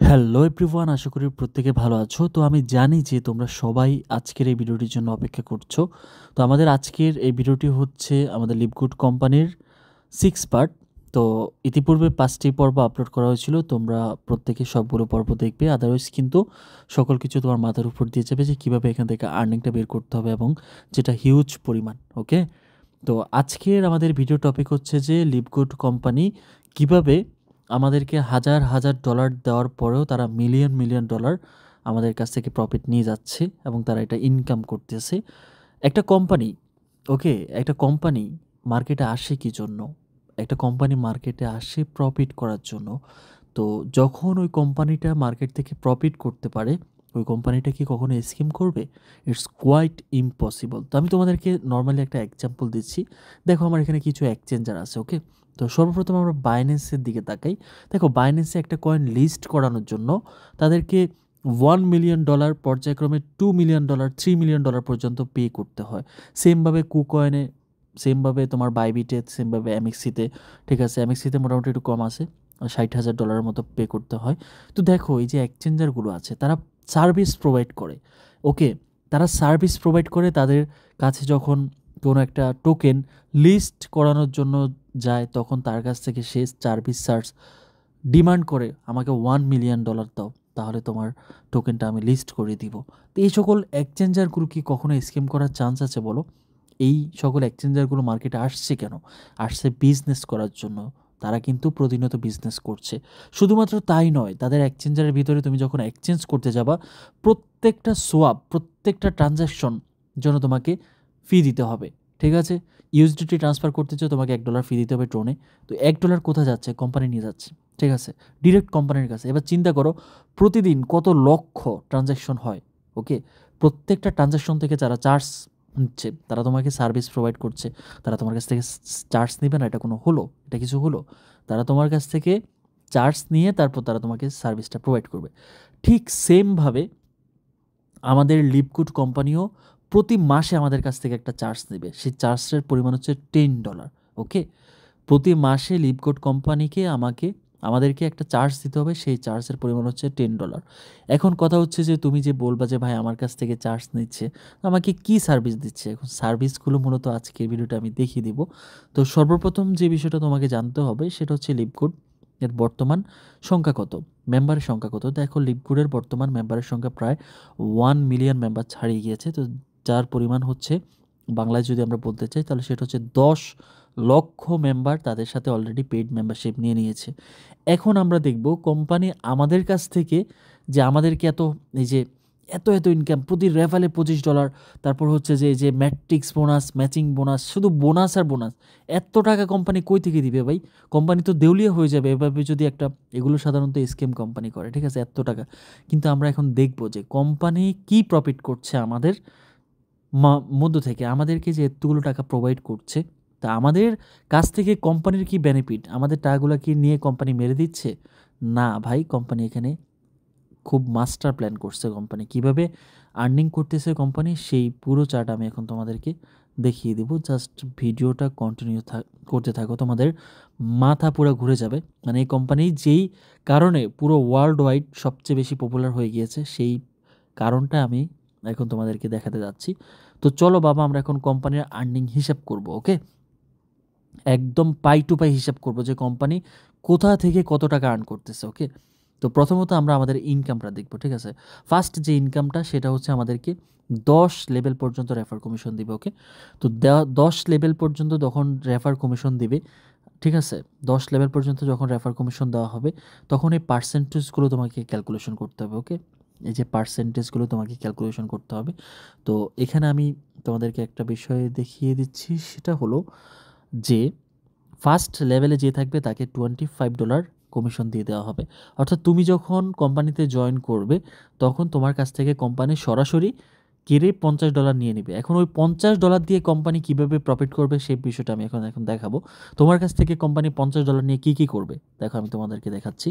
Hello everyone, আশা করি প্রত্যেকে ভালো আছো। তো আমি জানি যে তোমরা সবাই আজকের এই ভিডিওটির জন্য অপেক্ষা করছো। তো আমাদের আজকের এই ভিডিওটি হচ্ছে আমাদের লিভগুড কোম্পানির 6 পার্ট। তো ইতিপূর্বে 5টি পর্ব আপলোড করা হয়েছিল, তোমরা প্রত্যেকে সবগুলো পর্ব দেখবে। আদারওয়াইজ কিন্তু সকল কিছু তোমার মাথার উপর দিয়ে যাবে যে কীভাবে এখান থেকে আর্নিংটা বের করতে হবে, এবং যেটা হিউজ পরিমাণ। ওকে, তো আজকের আমাদের ভিডিও টপিক হচ্ছে যে লিভগুড কোম্পানি কিভাবে আমাদেরকে হাজার হাজার ডলার দেওয়ার পরেও তারা মিলিয়ন মিলিয়ন ডলার আমাদের কাছ থেকে প্রফিট নিয়ে যাচ্ছে এবং তারা এটা ইনকাম করতেছে। একটা কোম্পানি, ওকে, একটা কোম্পানি মার্কেটে আসে কী জন্য? একটা কোম্পানি মার্কেটে আসে প্রফিট করার জন্য। তো যখন ওই কোম্পানিটা মার্কেট থেকে প্রফিট করতে পারে, ওই কোম্পানিটা কি কখনো স্কিম করবে? It's quite impossible. তো আমি তোমাদেরকে নর্মালি একটা এক্সাম্পল দিচ্ছি। দেখো, আমার এখানে কিছু এক্সচেঞ্জার আছে, ওকে। তো সর্বপ্রথম আমরা বাইন্যান্সের দিকে তাকাই। দেখো, বাইন্যান্সে একটা কয়েন লিস্ট করানোর জন্য তাদেরকে $1 মিলিয়ন পর্যায়ক্রমে $2 মিলিয়ন, $3 মিলিয়ন পর্যন্ত পে করতে হয়। সেমভাবে কুকয়েনে, সেমভাবে তোমার বাইবিটে, সেমভাবে এমএক্সিতে। ঠিক আছে, এমএক্সিতে মোটামুটি একটু কম আছে, $60,000 মতো পে করতে হয়। তো দেখো, এই যে এক্সচেঞ্জারগুলো আছে তারা সার্ভিস প্রোভাইড করে, ওকে। তারা সার্ভিস প্রোভাইড করে, তাদের কাছে যখন কোনো একটা টোকেন লিস্ট করানোর জন্য যায়, তখন তার কাছ থেকে সে সার্ভিস চার্জ ডিমান্ড করে, আমাকে $1 মিলিয়ন দাও, তাহলে তোমার টোকেনটা আমি লিস্ট করে দিব। তো এই সকল এক্সচেঞ্জারগুলো কি কখনো স্ক্যাম করার চান্স আছে বলো? এই সকল এক্সচেঞ্জারগুলো মার্কেটে আসছে কেন? আসছে বিজনেস করার জন্য। তারা কিন্তু প্রতিনিয়ত বিজনেস করছে। শুধুমাত্র তাই নয়, তাদের এক্সচেঞ্জারের ভিতরে তুমি যখন এক্সচেঞ্জ করতে যাবা, প্রত্যেকটা সোয়াপ, প্রত্যেকটা ট্রানজ্যাকশন জন্য তোমাকে ফি দিতে হবে। ঠিক আছে, ইউএসডিটি ট্রান্সফার করতে চাও, তোমাকে $1 ফি দিতে হবে টোনে। তো $1 কোথায় যাচ্ছে? কোম্পানি নিয়ে যাচ্ছে। ঠিক আছে, ডিরেক্ট কোম্পানির কাছে। এবার চিন্তা করো, প্রতিদিন কত লক্ষ ট্রানজ্যাকশন হয়, ওকে। প্রত্যেকটা ট্রানজ্যাকশন থেকে যারা চার্জ নিচ্ছে, তারা তোমাকে সার্ভিস প্রোভাইড করছে। তারা তোমার কাছ থেকে চার্জ নেবে না, এটা কোনো হলো? এটা কিছু হলো? তারা তোমার কাছ থেকে চার্জ নিয়ে তারপর তারা তোমাকে সার্ভিসটা প্রোভাইড করবে। ঠিক সেমভাবে আমাদের লিভগুড কোম্পানিও প্রতি মাসে আমাদের কাছ থেকে একটা চার্জ নেবে। সেই চার্জের পরিমাণ হচ্ছে $10, ওকে। প্রতি মাসে লিভগুড কোম্পানিকে আমাদেরকে একটা চার্জ দিতে হবে, সেই চার্জের পরিমাণ হচ্ছে $10। এখন কথা হচ্ছে যে তুমি যে বলবা যে ভাই আমার কাছ থেকে চার্জ নিচ্ছে, আমাকে কি সার্ভিস দিচ্ছে? এখন সার্ভিসগুলো মূলত আজকের ভিডিওটা আমি দেখিয়ে দিব। তো সর্বপ্রথম যে বিষয়টা তোমাকে জানতে হবে সেটা হচ্ছে লিভগুড এর বর্তমান সংখ্যা কত, মেম্বারের সংখ্যা কত। দেখো, লিভগুডের বর্তমান মেম্বারের সংখ্যা প্রায় 1 মিলিয়ন মেম্বার ছাড়িয়ে গিয়েছে। তো যার পরিমাণ হচ্ছে, বাংলায় যদি আমরা বলতে চাই তাহলে সেটা হচ্ছে 10 লক্ষ মেম্বার তাদের সাথে অলরেডি পেইড মেম্বারশিপ নিয়ে নিয়েছে। এখন আমরা দেখব কোম্পানি আমাদের কাছ থেকে যে আমাদেরকে এই যে এত এত ইনকাম, প্রতি রেফারে $25, তারপর হচ্ছে যে এই যে ম্যাট্রিক্স বোনাস, ম্যাচিং বোনাস, শুধু বোনাস আর বোনাস। এত টাকা কোম্পানি কই থেকে দিবে ভাই? কোম্পানি তো দেউলিয়া হয়ে যাবে এভাবে যদি একটা, এগুলো সাধারণত স্ক্যাম কোম্পানি করে। ঠিক আছে, এত টাকা। কিন্তু আমরা এখন দেখব যে কোম্পানি কি প্রফিট করছে আমাদের মধ্য থেকে, আমাদেরকে যে এতগুলো টাকা প্রোভাইড করছে। তা আমাদের কাছ থেকে কোম্পানির কি বেনিফিট? আমাদের টাকাগুলো কি নিয়ে কোম্পানি মেরে দিচ্ছে? না ভাই, কোম্পানি এখানে খুব মাস্টার প্ল্যান করছে। কোম্পানি কিভাবে আর্নিং করতেছে কোম্পানি, সেই পুরো চার্ট আমি এখন তোমাদেরকে দেখিয়ে দেবো। জাস্ট ভিডিওটা কন্টিনিউ করতে থাকো, তোমাদের মাথা পুরো ঘুরে যাবে। মানে এই কোম্পানি যেই কারণে পুরো ওয়ার্ল্ড ওয়াইড সবচেয়ে বেশি পপুলার হয়ে গিয়েছে, সেই কারণটা আমি এখন তোমাদেরকে দেখাতে যাচ্ছি। তো চলো বাবা, আমরা এখন কোম্পানির আর্নিং হিসাব করব, ওকে। একদম পাই টু পাই হিসাব করব যে কোম্পানি কোথা থেকে কত টাকা আর্ন করতেছে, ওকে। তো প্রথমত আমরা আমাদের ইনকামটা দেখব। ঠিক আছে, ফার্স্ট যে ইনকামটা সেটা হচ্ছে আমাদেরকে 10 লেভেল পর্যন্ত রেফার কমিশন দিবে, ওকে। তো 10 লেভেল পর্যন্ত যখন রেফার কমিশন দিবে, ঠিক আছে, 10 লেভেল পর্যন্ত যখন রেফার কমিশন দেওয়া হবে, তখন এই পার্সেন্টেজগুলো তোমাকে ক্যালকুলেশন করতে হবে, ওকে। এই যে পার্সেন্টেজগুলো তোমাকে ক্যালকুলেশন করতে হবে। তো এখানে আমি তোমাদেরকে একটা বিষয় দেখিয়ে দিচ্ছি, সেটা হলো যে ফার্স্ট লেভেলে যে থাকবে তাকে $25 কমিশন দিয়ে দেওয়া হবে। অর্থাৎ তুমি যখন কোম্পানিতে জয়েন করবে, তখন তোমার কাছ থেকে কোম্পানি সরাসরি কেড়ে $50 নিয়ে নেবে। এখন ওই $50 দিয়ে কোম্পানি কিভাবে প্রফিট করবে সেই বিষয়টা আমি এখন দেখাবো। তোমার কাছ থেকে কোম্পানি $50 নিয়ে কি করবে, দেখো আমি তোমাদেরকে দেখাচ্ছি।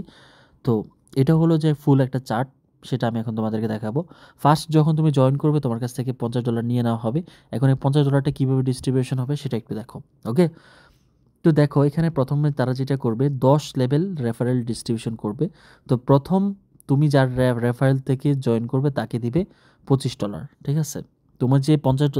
তো এটা হলো যে ফুল একটা চার্ট, সেটা আমি এখন তোমাদেরকে দেখাবো। ফার্স্ট যখন তুমি জয়েন করবে, তোমার কাছ থেকে $50 নিয়ে নেওয়া হবে। এখন এই $50টা কীভাবে ডিস্ট্রিবিউশন হবে সেটা একটু দেখো, ওকে। তো দেখো, এখানে প্রথমে তারা যেটা করবে, 10 লেভেল রেফারেল ডিস্ট্রিবিউশন করবে। তো প্রথম তুমি যার রেফারেল থেকে জয়েন করবে তাকে দিবে $25, ঠিক আছে? তোমার যে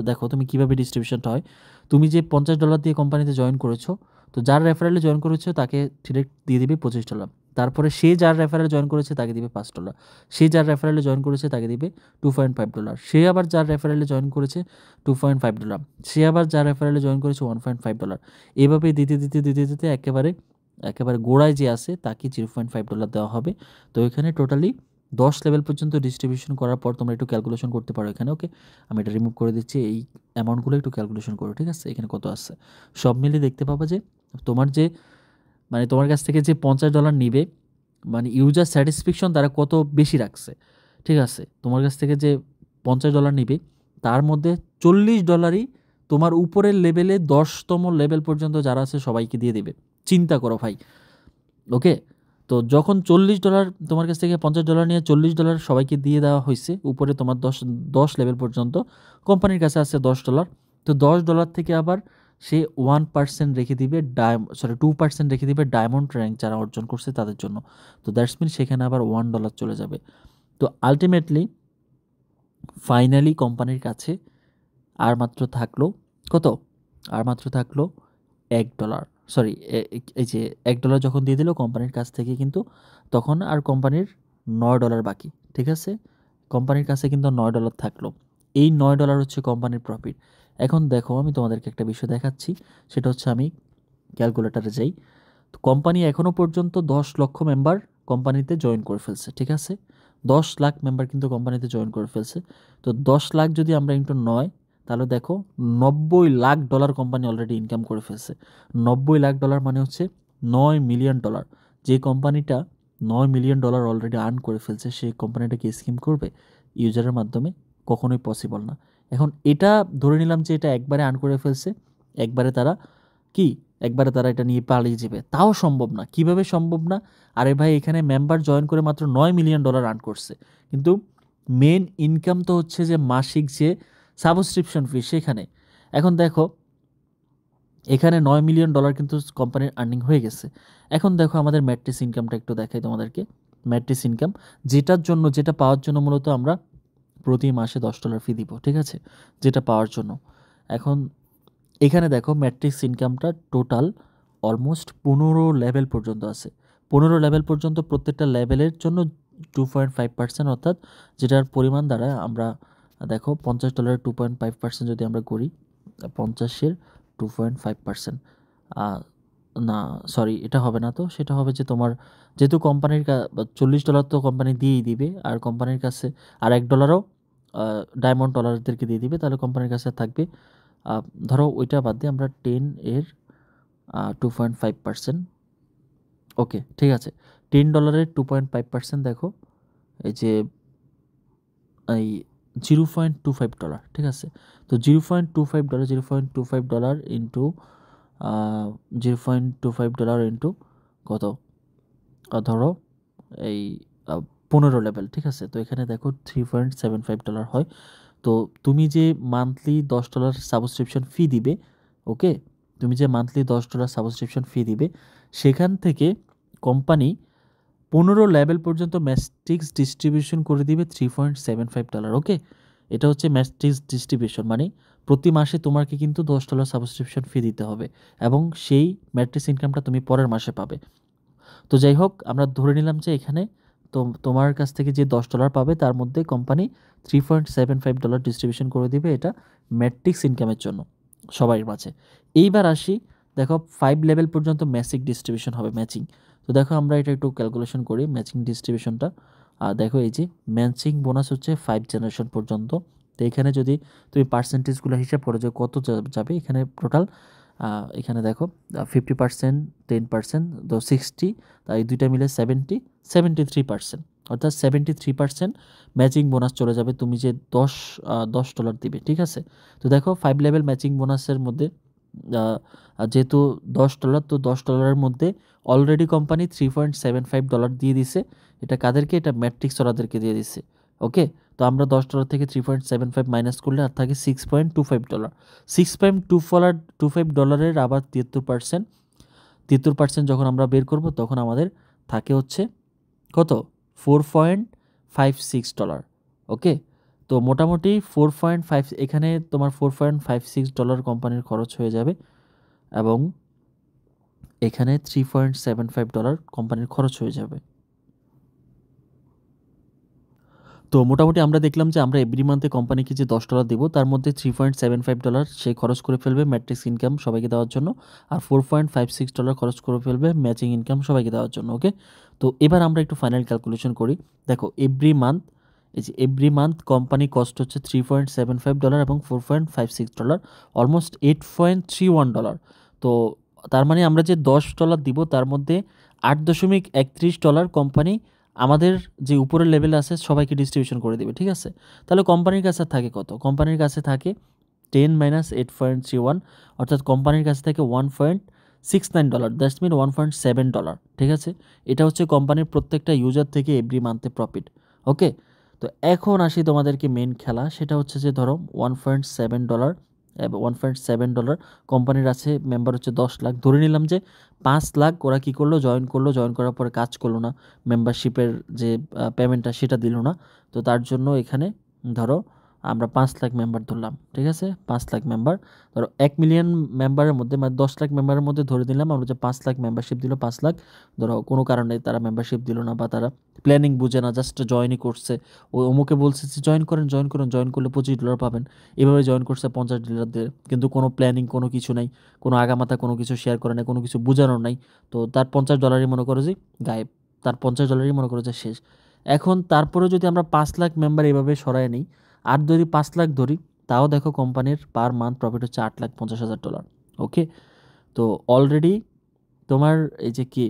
দেখো তুমি কীভাবে ডিস্ট্রিবিউশনটা হয়। তুমি যে $50 দিয়ে কোম্পানিতে জয়েন করেছো, তো যার রেফারেলে জয়েন করেছো তাকে ডিরেক্ট দিয়ে দিবে $25। তারপরে সে যার রেফারেলে জয়েন করেছে তাকে দিবে $5, সে যার রেফারেলে জয়েন করেছে তাকে দিবে $2.5, সে আবার যার রেফারেলে জয়েন করেছে $2.5, সে আবার যার রেফারেলে জয়েন করেছে $1.5। এভাবে দিতে দিতে দিতে দিতে একেবারে গোড়ায় যে আছে তাকে $0.5 দেওয়া হবে। তো এখানে টোটালি 10 লেভেল পর্যন্ত ডিস্ট্রিবিউশন করার পর তোমরা একটু ক্যালকুলেশন করতে পারো এখানে। ওকে, আমি এটা রিমুভ করে দিচ্ছি, এই অ্যামাউন্টগুলো একটু ক্যালকুলেশন করো, ঠিক আছে? এখানে কত আসছে সব মিলিয়ে দেখতে পাবা যে তোমার যে তোমার কাছ থেকে যে $50 নিবে, ইউজার স্যাটিসফ্যাকশন তারা কত বেশি রাখছে, ঠিক আছে? তোমার কাছ থেকে যে $50 নিবে তার মধ্যে $40ই তোমার উপরের লেভেলে 10তম লেভেল পর্যন্ত যারা আছে সবাইকে দিয়ে দেবে। চিন্তা করো ভাই, ওকে? তো যখন $40 তোমার কাছ থেকে $50 নিয়ে $40 সবাইকে দিয়ে দেওয়া হয়েছে, উপরে তোমার 10 লেভেল পর্যন্ত কোম্পানির কাছে আছে $10। তো $10 থেকে আবার সে 1% রেখে দিবে 2% রেখে দিবে ডায়মন্ড র্যাঙ্ক যারা অর্জন করছে তাদের জন্য। তো দ্যাটস মিন সেখানে আবার $1 চলে যাবে। তো আলটিমেটলি ফাইনালি কোম্পানির কাছে আর মাত্র থাকলো কত? আর মাত্র থাকলো $1। সরি, এই যে $1 যখন দিয়ে দিল কোম্পানির কাছ থেকে, কিন্তু তখন আর কোম্পানির $9 বাকি, ঠিক আছে? কোম্পানির কাছে কিন্তু $9 থাকলো। এই $9 হচ্ছে কোম্পানির প্রফিট। এখন দেখো আমি তোমাদেরকে একটা বিষয় দেখাচ্ছি, সেটা হচ্ছে আমি ক্যালকুলেটারে যাই। তো কোম্পানি এখনও পর্যন্ত 10 লক্ষ মেম্বার কোম্পানিতে জয়েন করে ফেলছে, ঠিক আছে? 10 লাখ মেম্বার কিন্তু কোম্পানিতে জয়েন করে ফেলছে। তো 10 লাখ যদি আমরা ইন্টু 9, তাহলে দেখো $90 লাখ কোম্পানি অলরেডি ইনকাম করে ফেলছে। $90 লাখ মানে হচ্ছে $9 মিলিয়ন। যে কোম্পানিটা $9 মিলিয়ন অলরেডি আর্ন করে ফেলছে, সেই কোম্পানিটাকে স্কিম করবে ইউজারের মাধ্যমে? কখনোই পসিবল না। এখন এটা ধরে নিলাম যে এটা একবারে আর্ন করে ফেলছে, একবারে তারা এটা নিয়ে পালিয়ে যাবে, তাও সম্ভব না। কিভাবে সম্ভব না? আরে ভাই, এখানে মেম্বার জয়েন করে মাত্র $9 মিলিয়ন আর্ন করছে, কিন্তু মেন ইনকাম তো হচ্ছে যে মাসিক যে সাবস্ক্রিপশন ফি সেখানে। এখন দেখো এখানে $9 মিলিয়ন কিন্তু কোম্পানির আর্নিং হয়ে গেছে। এখন দেখো আমাদের ম্যাট্রিক্স ইনকামটা একটু দেখাই তোমাদেরকে। ম্যাট্রিক্স ইনকাম যেটা পাওয়ার জন্য মূলত আমরা প্রতি মাসে $10 ফি দিব, ঠিক আছে? যেটা পাওয়ার জন্য। এখন এখানে দেখো ম্যাট্রিক্স ইনকামটা টোটাল অলমোস্ট 15 লেভেল পর্যন্ত আছে। 15 লেভেল পর্যন্ত প্রত্যেকটা লেভেলের জন্য 2.5%, অর্থাৎ যেটার পরিমাণ দ্বারা আমরা দেখো $50 2.5% যদি আমরা করি, 50-এর 2.5%, না সরি এটা হবে না, তো সেটা হবে যে তোমার যেহেতু কোম্পানির $40 তো কোম্পানি দিয়েই দিবে, আর কোম্পানির কাছে আর $1ও ডায়মন্ড ডলারদেরকে দিয়ে দিবে, তাহলে কোম্পানির কাছে থাকবে ধরো ওইটা বাদ দিয়ে আমরা 10-এর 2.5%, ওকে ঠিক আছে। $10 2.5% দেখো এই যে এই $0.25, ঠিক আছে? তো $0.25 ইন্টু $0.25 ইন্টু কত, ধরো এই 15 লেভেল, ঠিক আছে? তো এখানে দেখো $3.75 হয়। তো তুমি যে মান্থলি $10 সাবস্ক্রিপশন ফি দিবে, ওকে, তুমি যে মান্থলি $10 সাবস্ক্রিপশন ফি দিবে, সেখান থেকে কোম্পানি 15 লেভেল পর্যন্ত ম্যাট্রিক্স ডিস্ট্রিবিউশন করে দিবে $3.75, ওকে? এটা হচ্ছে ম্যাট্রিক্স ডিস্ট্রিবিউশন, প্রতি মাসে তোমাকে কিন্তু $10 সাবস্ক্রিপশন ফি দিতে হবে, এবং সেই ম্যাট্রিক্স ইনকামটা তুমি পরের মাসে পাবে। তো যাই হোক, আমরা ধরে নিলাম যে এখানে তোমার কাছ থেকে যে $10 পাবে তার মধ্যে কোম্পানি $3.75 ডিস্ট্রিবিউশন করে দিবে, এটা ম্যাট্রিক্স ইনকামের জন্য সবার মাঝে। এইবার আসি, দেখো 5 লেভেল পর্যন্ত ম্যাচিং ডিস্ট্রিবিউশন হবে, ম্যাচিং। তো দেখো আমরা এটা একটু ক্যালকুলেশন করি ম্যাচিং ডিস্ট্রিবিউশনটা। দেখো এই যে ম্যাচিং বোনাস হচ্ছে 5 জেনারেশন পর্যন্ত। তো এখানে যদি তুমি পার্সেন্টেজগুলো হিসাব করো যে কত যাবে, এখানে টোটাল এখানে দেখো 50%, 10%, তো 60, তাই দুইটা মিলে 73%, অর্থাৎ 73% ম্যাচিং বোনাস চলে যাবে তুমি যে $10 দিবে, ঠিক আছে? তো দেখো 5 লেভেল ম্যাচিং বোনাসের মধ্যে যেহেতু $10, তো $10 মধ্যে অলরেডি কোম্পানি $3.75 দিয়ে দিছে। এটা কাদেরকে? এটা ম্যাট্রিক্স ওরাদেরকে দিয়ে দিছে, ওকে? তো আমরা $10 থেকে 3.75 মাইনাস করলে আর থাকে $6.25। $6.25 আবার 73% যখন আমরা বের করব, তখন আমাদের থাকে হচ্ছে কত? $4.56। ওকে, তো মোটামুটি 4.5 এখানে তোমার $4.56 কোম্পানির খরচ হয়ে যাবে এবং এখানে $3.75 কোম্পানির খরচ হয়ে যাবে। তো মোটামুটি আমরা দেখলাম যে আমরা এভরি মান্থে কোম্পানিকে যে $10 দেবো তার মধ্যে $3.75 সে খরচ করে ফেলবে ম্যাট্রিক্স ইনকাম সবাইকে দেওয়ার জন্য, আর $4.56 খরচ করে ফেলবে ম্যাচিং ইনকাম সবাইকে দেওয়ার জন্য। ওকে, তো এবার আমরা একটু ফাইনাল ক্যালকুলেশন করি। দেখো এভরি মান্থ, এই যে এভরি মান্থ কোম্পানি কস্ট হচ্ছে $3.75 এবং $4.56, অলমোস্ট $8.31। তো তার মানে আমরা যে $10 দিব তার মধ্যে $8.31 কোম্পানি আমাদের যে উপরের লেভেলে আছে সবাইকে ডিস্ট্রিবিউশন করে দেবে। ঠিক আছে, তাহলে কোম্পানির কাছে থাকে কত? কোম্পানির কাছে থাকে 10 মাইনাস 8.31, অর্থাৎ কোম্পানির কাছে থাকে $1.69, দ্যাটস মিন $1.7। ঠিক আছে, এটা হচ্ছে কোম্পানির প্রত্যেকটা ইউজার থেকে এভরি মান্থে প্রফিট। ওকে, তো এখন আসি তোমাদেরকে মেন খেলা, সেটা হচ্ছে যে ধরো $1.7 এবং $1.7 কোম্পানির আছে, মেম্বার হচ্ছে 10 লাখ। ধরে নিলাম যে 5 লাখ ওরা কী করলো, জয়েন করলো, জয়েন করার পরে কাজ করলো না, মেম্বারশিপের যে পেমেন্টটা সেটা দিল না। তো তার জন্য এখানে ধরো আমরা 5 লাখ মেম্বার ধরলাম। ঠিক আছে, 5 লাখ মেম্বার, ধরো 1 মিলিয়ন মেম্বারের মধ্যে মানে 10 লাখ মেম্বারের মধ্যে ধরে দিলাম আমরা যে 5 লাখ মেম্বারশিপ দিল। 5 লাখ ধরো কোনো কারণে তারা মেম্বারশিপ দিল না বা তারা প্ল্যানিং বুঝে না, জাস্ট জয়েনই করছে, ওই অমুকে বলছে যে জয়েন করেন, জয়েন করুন, জয়েন করলে $25 পাবেন, এভাবে জয়েন করছে $50 দিয়ে, কিন্তু কোনো প্ল্যানিং কোনো কিছু নাই, কোনো আগামাথা কোনো কিছু শেয়ার করে নাই, কোনো কিছু বোঝানোর নাই। তো তার $50 মনে করো যে গায়েব, তার $50 মনে করো যে শেষ। এখন তারপরে যদি আমরা 5 লাখ মেম্বার এভাবে সরাই নিই আর যদি 5 লাখ ধরি, তাও দেখো কোম্পানির পার মান্থ প্রফিট হচ্ছে $8,50,000। ওকে, তো অলরেডি তোমার এই যে কি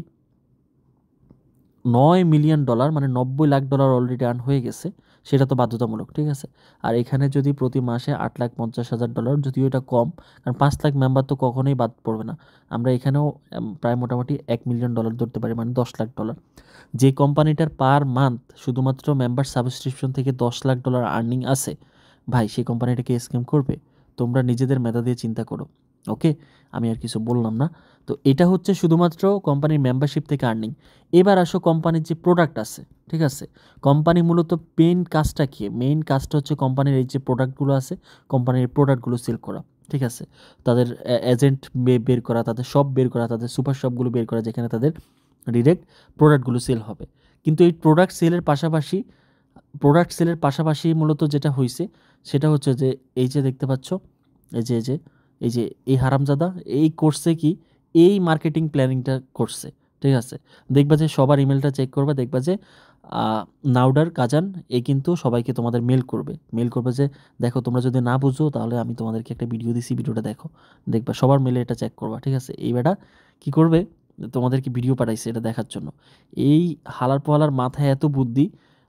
$9 মিলিয়ন মানে $90 লাখ অলরেডি আর্ন হয়ে গেছে, সেটা তো বাধ্যতামূলক। ঠিক আছে, আর এখানে যদি প্রতি মাসে $8,50,000, যদিও এটা কম, কারণ 5 লাখ মেম্বার তো কখনোই বাদ পড়বে না, আমরা এখানেও প্রায় মোটামুটি $1 মিলিয়ন ধরতে পারি, মানে $10 লাখ। যে কোম্পানিটার পার মান্থ শুধুমাত্র মেম্বার সাবস্ক্রিপশন থেকে $10 লাখ আর্নিং আছে, ভাই সেই কোম্পানিটাকে স্ক্যাম করবে? তোমরা নিজেদের মেধা দিয়ে চিন্তা করো। ওকে, আমি আর কিছু বললাম না। তো এটা হচ্ছে শুধুমাত্র কোম্পানির মেম্বারশিপ থেকে আর্নিং। এবার আসো কোম্পানির যে প্রোডাক্ট আছে। ঠিক আছে, কোম্পানি মূলত মেইন কাজটা কি? মেইন কাজটা হচ্ছে কোম্পানির এই যে প্রোডাক্টগুলো আছে, কোম্পানির প্রোডাক্টগুলো সেল করা। ঠিক আছে, তাদের এজেন্ট বের করা, তাদের শপ বের করা, তাদের সুপার শপগুলো বের করা, যেখানে তাদের ডিরেক্ট প্রোডাক্টগুলো সেল হবে। কিন্তু এই প্রোডাক্ট সেলের পাশাপাশি মূলত যেটা হয়েছে সেটা হচ্ছে যে এই যে দেখতে পাচ্ছ, এই হারামজাদা এই করছে কি, এই মার্কেটিং প্ল্যানিংটা করছে। ঠিক আছে, দেখবা যে সবার ইমেলটা চেক করবা, দেখবা যে নাউডার কাজান এ কিন্তু সবাইকে তোমাদের মেল করবে যে দেখো তোমরা যদি না বুঝো তাহলে আমি তোমাদেরকে একটা ভিডিও দিছি, ভিডিওটা দেখো, দেখবা সবার মেলে এটা চেক করবা। ঠিক আছে, এই বেটা কী করবে, তোমাদেরকে ভিডিও পাঠাইছে এটা দেখার জন্য। এই হালার পোহালার মাথায় এত বুদ্ধি,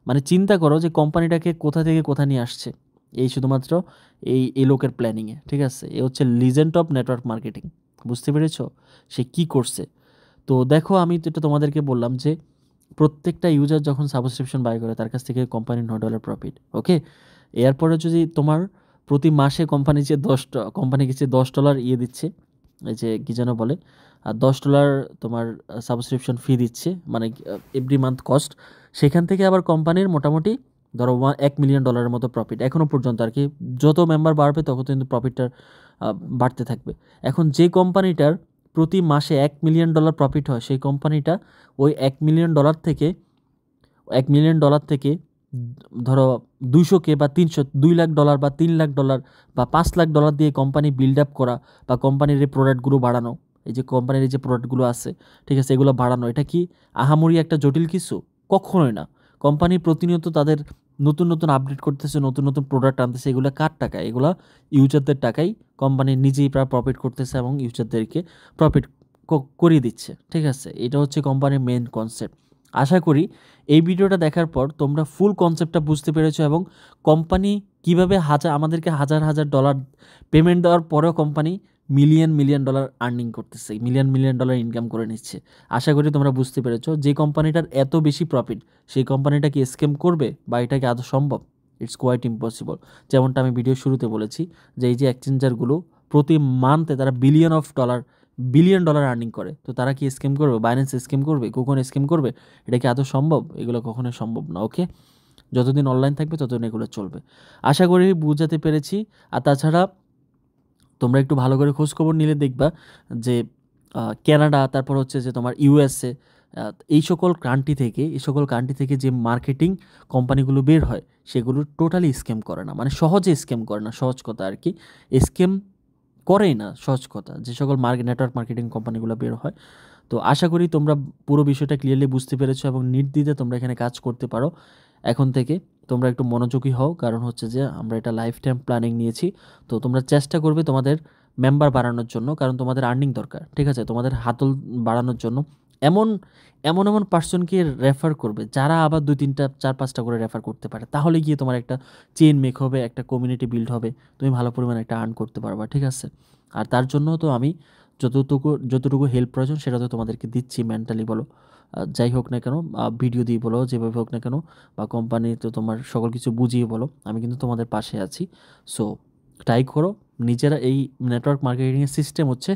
মানে চিন্তা করো যে কোম্পানিটাকে কোথা থেকে কোথা নিয়ে আসছে, এই শুধুমাত্র এই লোকের প্ল্যানিংয়ে। ঠিক আছে, এ হচ্ছে লিজেন্ড অফ নেটওয়ার্ক মার্কেটিং। বুঝতে পেরেছ সে কি করছে? তো দেখো আমি তো এটা তোমাদেরকে বললাম যে প্রত্যেকটা ইউজার যখন সাবস্ক্রিপশন বাই করে তার কাছ থেকে কোম্পানির $9 প্রফিট। ওকে, এরপরে যদি তোমার প্রতি মাসে কোম্পানিকে যে $10 ইয়ে দিচ্ছে, এই যে কী যেন বলে, আর $10 তোমার সাবস্ক্রিপশন ফি দিচ্ছে, মানে এভরি মান্থ কস্ট, সেখান থেকে আবার কোম্পানির মোটামুটি ধরো $1 মিলিয়ন মতো প্রফিট এখনও পর্যন্ত আর কি। যত মেম্বার বাড়বে তত কিন্তু প্রফিটটা বাড়তে থাকবে। এখন যে কোম্পানিটার প্রতি মাসে $1 মিলিয়ন প্রফিট হয়, সেই কোম্পানিটা ওই $1 মিলিয়ন থেকে ধরো 200K বা 2 লাখ ডলার বা $3 লাখ বা $5 লাখ দিয়ে কোম্পানি বিল্ড আপ করা বা কোম্পানির এই প্রোডাক্টগুলো বাড়ানো, এই যে কোম্পানির এই যে প্রোডাক্টগুলো আছে, ঠিক আছে, এগুলো বাড়ানো, এটা কি আহামরি একটা জটিল কিছু? কখনোই না। কোম্পানি প্রতিনিয়ত তাদের নতুন নতুন আপডেট করতেছে, নতুন নতুন প্রোডাক্ট আনতেছে, এগুলো কার টাকায়? এগুলো ইউজারদের টাকায় কোম্পানি নিজেই প্রায় প্রফিট করতেছে এবং ইউজারদেরকে প্রফিট করিয়ে দিচ্ছে। ঠিক আছে, এটা হচ্ছে কোম্পানির মেন কনসেপ্ট। আশা করি এই ভিডিওটা দেখার পর তোমরা ফুল কনসেপ্টটা বুঝতে পেরেছো এবং কোম্পানি কীভাবে আমাদেরকে হাজার হাজার ডলার পেমেন্ট দেওয়ার পরেও কোম্পানি মিলিয়ন ডলার আর্নিং করতেছে, মিলিয়ন ডলার ইনকাম করে নিচ্ছে। আশা করি তোমরা বুঝতে পেরেছো যে কোম্পানিটার এত বেশি প্রফিট, সেই কোম্পানিটা কি স্ক্যাম করবে বা এটা কি আদৌ সম্ভব? It's quite impossible. যেমনটা আমি ভিডিও শুরুতে বলেছি যে এই যে এক্সচেঞ্জারগুলো প্রতি মান্থে তারা $1 বিলিয়ন বিলিয়ন ডলার আর্নিং করে। তো তারা কি স্ক্যাম করবে? বাইন্যান্স স্ক্যাম করবে? কোকন স্ক্যাম করবে? এটা কি আদৌ সম্ভব? এগুলো কখনোই সম্ভব না। ওকে, যতদিন অনলাইন থাকবে ততদিন এগুলো চলবে। আশা করি বুঝাতে পেরেছি। আর তাছাড়া তোমরা একটু ভালো করে খোঁজখবর নিলে দেখবা যে কানাডা, তারপর হচ্ছে যে তোমার ইউএসএ, এই সকল কান্ট্রি থেকে যে মার্কেটিং কোম্পানিগুলো বের হয় সেগুলো টোটালি স্ক্যাম করে না, মানে সহজে স্ক্যাম করে না, সহজ কথা আর কি, স্ক্যাম করেই না, সহজ কথা। যে সকল নেটওয়ার্ক মার্কেটিং কোম্পানিগুলো বের হয়। তো আশা করি তোমরা পুরো বিষয়টা ক্লিয়ারলি বুঝতে পেরেছো এবং নির্দ্বিধায় তোমরা এখানে কাজ করতে পারো। এখন থেকে তোমরা একটু মনোযোগী হও, কারণ হচ্ছে যে আমরা এটা লাইফ টাইম প্ল্যানিং নিয়েছি। তো তোমরা চেষ্টা করবে তোমাদের মেম্বার বাড়ানোর জন্য, কারণ তোমাদের আর্নিং দরকার, ঠিক আছে? তোমাদের হাতল বাড়ানোর জন্য এমন এমন এমন পার্সনকে রেফার করবে যারা আবার 2-3টা 4-5টা করে রেফার করতে পারে। তাহলে গিয়ে তোমার একটা চেইন মেক হবে, একটা কমিউনিটি বিল্ড হবে, তুমি ভালো পরিমাণে একটা আর্ন করতে পারবা, ঠিক আছে? আর তার জন্য তো আমি যতটুকু হেল্প প্রয়োজন সেটা তো তোমাদেরকে দিচ্ছি, মেন্টালি বলো, যাই হোক না কেন, ভিডিও দিয়ে বলো, যেভাবে হোক না কেন, বা কোম্পানি তো তোমার সকল কিছু বুঝিয়ে বলো, আমি কিন্তু তোমাদের পাশে আছি। সো ট্রাই করো, নিজেরা এই নেটওয়ার্ক মার্কেটিংয়ের সিস্টেম হচ্ছে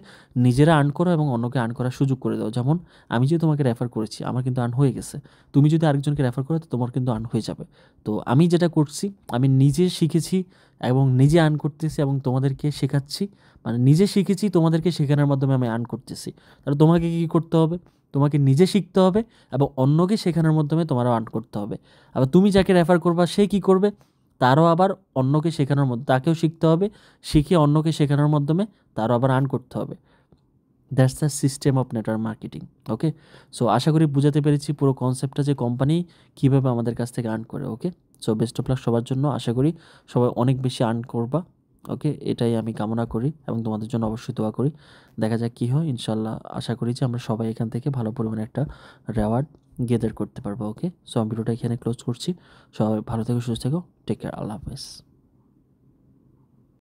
নিজেরা আর্ন করো এবং অন্যকে আর্ন করার সুযোগ করে দাও। যেমন আমি যদি তোমাকে রেফার করেছি, আমার কিন্তু আর্ন হয়ে গেছে, তুমি যদি আরেকজনকে রেফার করো তো তোমার কিন্তু আর্ন হয়ে যাবে। তো আমি যেটা করছি, আমি নিজে শিখেছি এবং নিজে আর্ন করতেছি এবং তোমাদেরকে শেখাচ্ছি, মানে নিজে শিখেছি, তোমাদেরকে শেখানোর মাধ্যমে আমি আর্ন করতেছি। তাহলে তোমাকে কী করতে হবে? তোমাকে নিজে শিখতে হবে এবং অন্যকে শেখানোর মাধ্যমে তোমারও আর্ন করতে হবে। আবার তুমি যাকে রেফার করবা সে কী করবে? তারও আবার অন্যকে শেখানোর মধ্যে তাকেও শিখতে হবে, শিখে অন্যকে শেখানোর মাধ্যমে তারও আবার আর্ন করতে হবে। That's the system of network marketing. Okay, so আশা করি বুঝাতে পেরেছি পুরো কনসেপ্টটা, যে কোম্পানি কীভাবে আমাদের কাছ থেকে আর্ন করে। ওকে, সো বেস্ট অফ লাক সবার জন্য। আশা করি সবাই অনেক বেশি আর্ন করবা। ওকে, এটাই আমি কামনা করি এবং তোমাদের জন্য অবশ্যই দোয়া করি। দেখা যাক কী হয়, ইনশাল্লাহ আশা করি যে আমরা সবাই এখান থেকে ভালো পরিমাণে একটা রেওয়ার্ড গেদার করতে পারবো। ওকে, সো আমি ভিডিওটা এখানে ক্লোজ করছি। সবাই ভালো থেকো, সুস্থ থেকো, টেক কেয়ার, আল্লাহ হাফেজ।